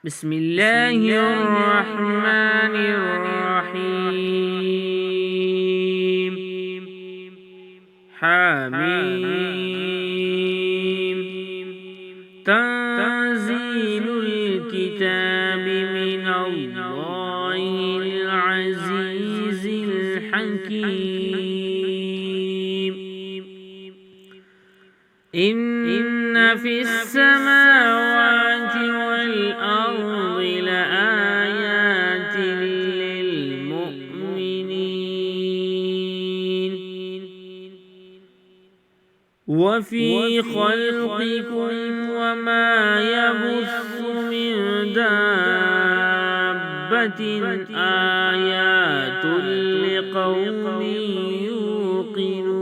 بسم الله الرحمن الرحيم. حميم. تنزيل الكتاب من الله العزيز الحكيم. إن في السماوات والأرض لآيات للمؤمنين وفي خلقكم وما يبث من دابة آيات لقوم يوقنون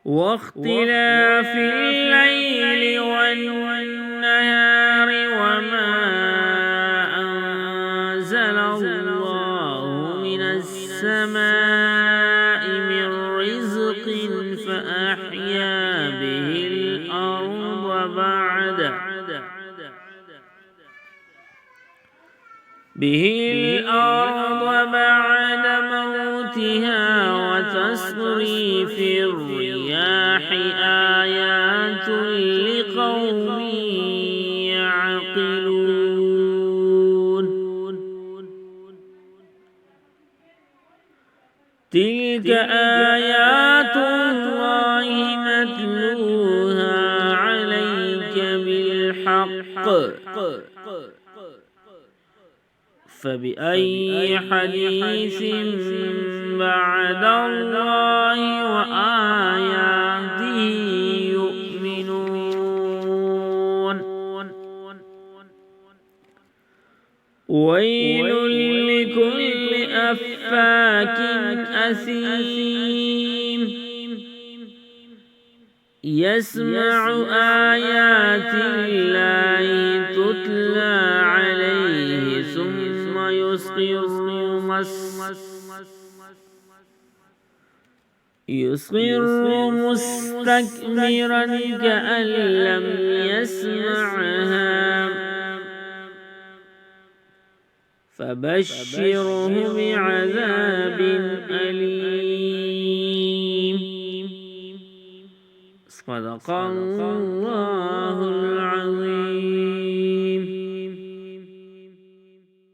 واختلاف الليل والنهار وما أنزل الله من السماء من رزق فأحيا به الأرض بعد موتها وتصريف الرياح آيات لقوم يعقلون. تلك آيات الله نتلوها عليك بالحق فبأي حديث بعد الله وآياته يؤمنون. ويل لكل أفاك أثيم يسمع آيات الله تتلى عليه ثم يصغر مستكبرا كأن لم يسمعها فبشره بعذاب أليم. صدق الله العظيم.